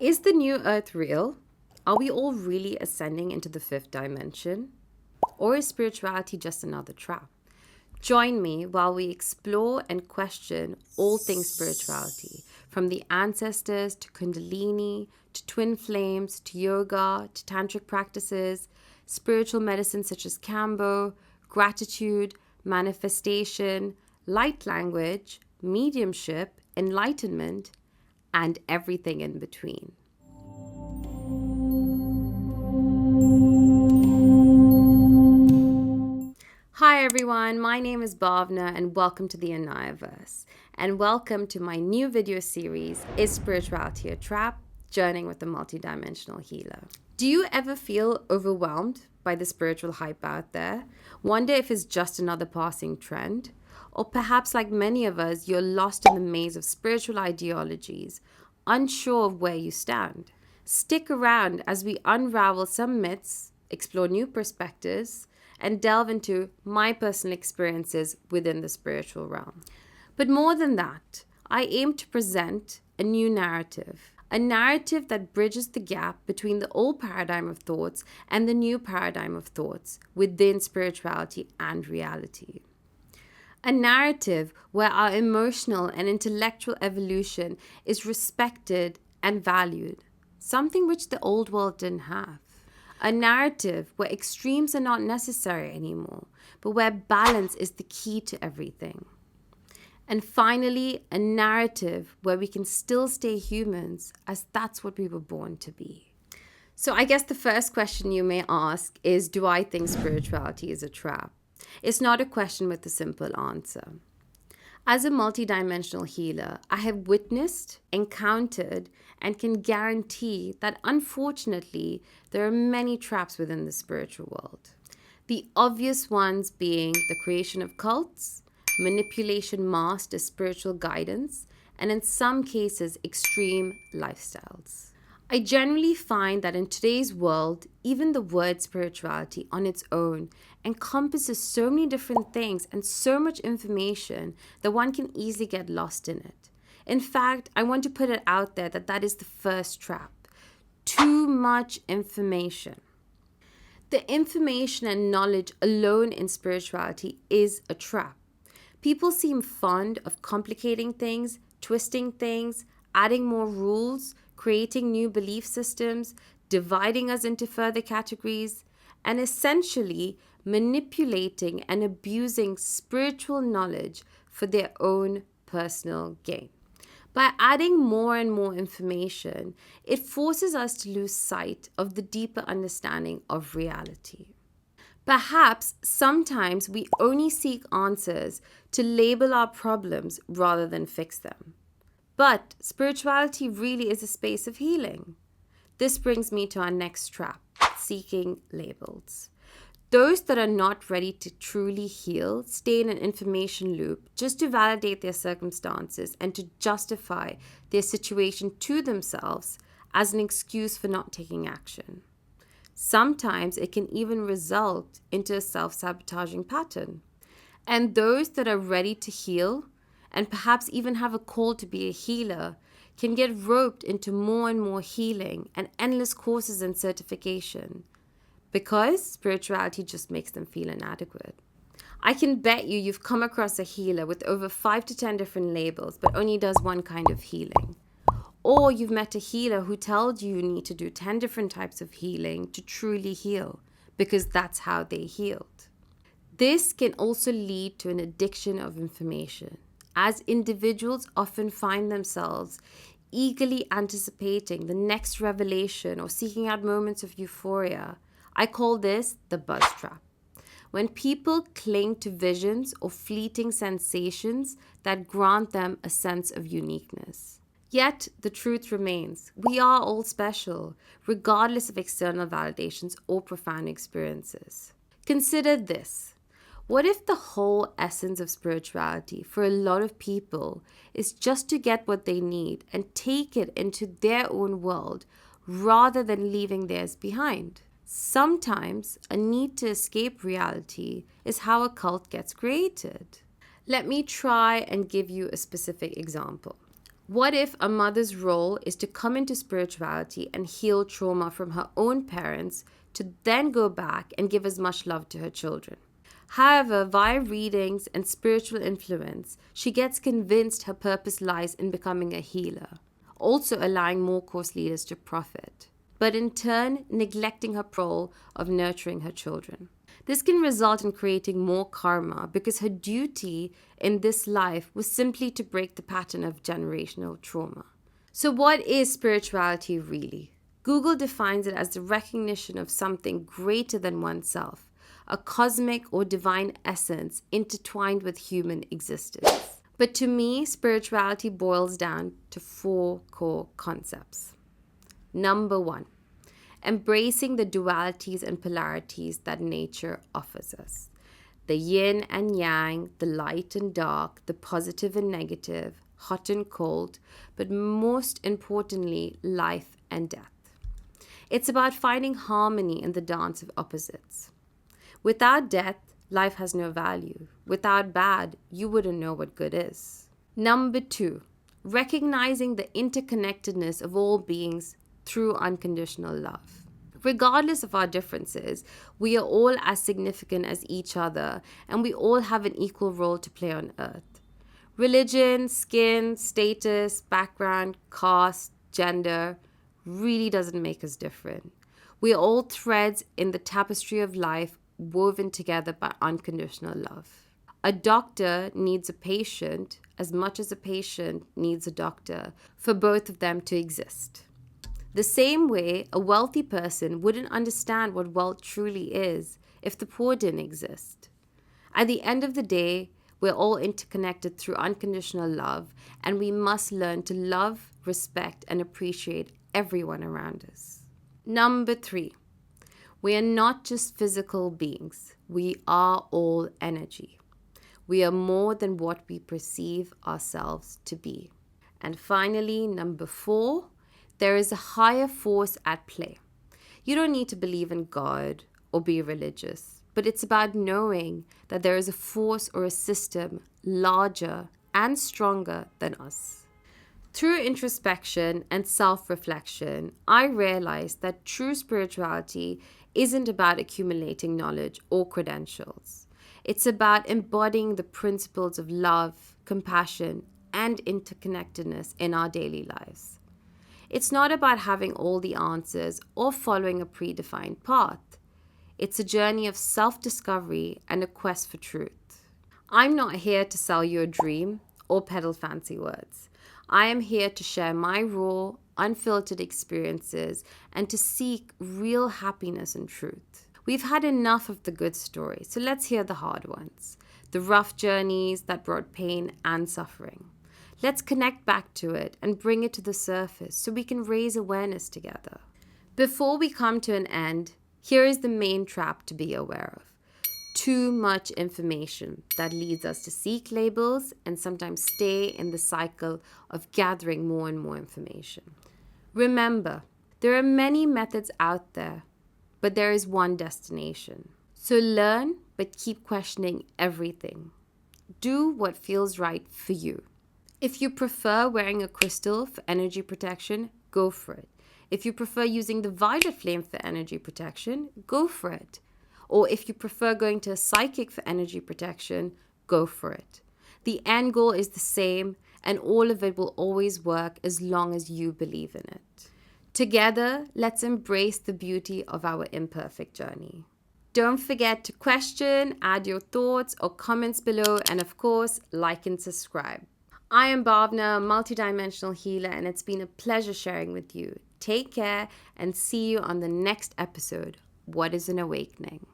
Is the new earth real? Are we all really ascending into the fifth dimension? Or is spirituality just another trap? Join me while we explore and question all things spirituality, from the ancestors to Kundalini, to twin flames, to yoga, to tantric practices, spiritual medicine such as Kambo, gratitude, manifestation, light language, mediumship, enlightenment, and everything in between. Hi everyone, my name is Bhavna and welcome to the AnayahVerse. And welcome to my new video series, Is Spirituality a Trap? Journeying with a Multidimensional Healer. Do you ever feel overwhelmed by the spiritual hype out there? Wonder if it's just another passing trend? Or perhaps like many of us, you're lost in the maze of spiritual ideologies, unsure of where you stand. Stick around as we unravel some myths, explore new perspectives, and delve into my personal experiences within the spiritual realm. But more than that, I aim to present a new narrative, a narrative that bridges the gap between the old paradigm of thoughts and the new paradigm of thoughts within spirituality and reality. A narrative where our emotional and intellectual evolution is respected and valued, something which the old world didn't have. A narrative where extremes are not necessary anymore, but where balance is the key to everything. And finally, a narrative where we can still stay humans, as that's what we were born to be. So I guess the first question you may ask is, do I think spirituality is a trap? It's not a question with a simple answer. As a multidimensional healer, I have witnessed, encountered, and can guarantee that unfortunately, there are many traps within the spiritual world. The obvious ones being the creation of cults, manipulation masked as spiritual guidance, and in some cases, extreme lifestyles. I generally find that in today's world, even the word spirituality on its own encompasses so many different things and so much information that one can easily get lost in it. In fact, I want to put it out there that that is the first trap. Too much information. The information and knowledge alone in spirituality is a trap. People seem fond of complicating things, twisting things, adding more rules, creating new belief systems, dividing us into further categories, and essentially manipulating and abusing spiritual knowledge for their own personal gain. By adding more and more information, it forces us to lose sight of the deeper understanding of reality. Perhaps sometimes we only seek answers to label our problems rather than fix them. But spirituality really is a space of healing. This brings me to our next trap, seeking labels. Those that are not ready to truly heal stay in an information loop just to validate their circumstances and to justify their situation to themselves as an excuse for not taking action. Sometimes it can even result into a self-sabotaging pattern. And those that are ready to heal and perhaps even have a call to be a healer, can get roped into more and more healing and endless courses and certification because spirituality just makes them feel inadequate. I can bet you've come across a healer with over 5 to 10 different labels but only does one kind of healing. Or you've met a healer who tells you need to do 10 different types of healing to truly heal because that's how they healed. This can also lead to an addiction of information, as individuals often find themselves eagerly anticipating the next revelation or seeking out moments of euphoria. I call this the buzz trap. When people cling to visions or fleeting sensations that grant them a sense of uniqueness. Yet the truth remains, we are all special, regardless of external validations or profound experiences. Consider this. What if the whole essence of spirituality for a lot of people is just to get what they need and take it into their own world rather than leaving theirs behind? Sometimes a need to escape reality is how a cult gets created. Let me try and give you a specific example. What if a mother's role is to come into spirituality and heal trauma from her own parents to then go back and give as much love to her children? However, via readings and spiritual influence, she gets convinced her purpose lies in becoming a healer, also allowing more course leaders to profit, but in turn neglecting her role of nurturing her children. This can result in creating more karma because her duty in this life was simply to break the pattern of generational trauma. So what is spirituality really? Google defines it as the recognition of something greater than oneself, a cosmic or divine essence intertwined with human existence. But to me, spirituality boils down to 4 core concepts. Number 1, embracing the dualities and polarities that nature offers us. The yin and yang, the light and dark, the positive and negative, hot and cold, but most importantly, life and death. It's about finding harmony in the dance of opposites. Without death, life has no value. Without bad, you wouldn't know what good is. Number 2, recognizing the interconnectedness of all beings through unconditional love. Regardless of our differences, we are all as significant as each other, and we all have an equal role to play on earth. Religion, skin, status, background, caste, gender really doesn't make us different. We are all threads in the tapestry of life woven together by unconditional love. A doctor needs a patient as much as a patient needs a doctor for both of them to exist. The same way, a wealthy person wouldn't understand what wealth truly is if the poor didn't exist. At the end of the day, we're all interconnected through unconditional love, and we must learn to love, respect, and appreciate everyone around us. Number 3, we are not just physical beings. We are all energy. We are more than what we perceive ourselves to be. And finally, number 4, there is a higher force at play. You don't need to believe in God or be religious, but it's about knowing that there is a force or a system larger and stronger than us. Through introspection and self-reflection, I realized that true spirituality isn't about accumulating knowledge or credentials. It's about embodying the principles of love, compassion, and interconnectedness in our daily lives. It's not about having all the answers or following a predefined path. It's a journey of self-discovery and a quest for truth. I'm not here to sell you a dream or peddle fancy words. I am here to share my raw, unfiltered experiences and to seek real happiness and truth. We've had enough of the good stories, so let's hear the hard ones, the rough journeys that brought pain and suffering. Let's connect back to it and bring it to the surface so we can raise awareness together. Before we come to an end, here is the main trap to be aware of. Too much information that leads us to seek labels and sometimes stay in the cycle of gathering more and more information. Remember, there are many methods out there, but there is one destination. So learn, but keep questioning everything. Do what feels right for you. If you prefer wearing a crystal for energy protection, go for it. If you prefer using the violet flame for energy protection, go for it. Or if you prefer going to a psychic for energy protection, go for it. The end goal is the same, and all of it will always work as long as you believe in it. Together, let's embrace the beauty of our imperfect journey. Don't forget to question, add your thoughts or comments below, and of course, like and subscribe. I am Bhavna, multidimensional healer, and it's been a pleasure sharing with you. Take care and see you on the next episode. What is an awakening?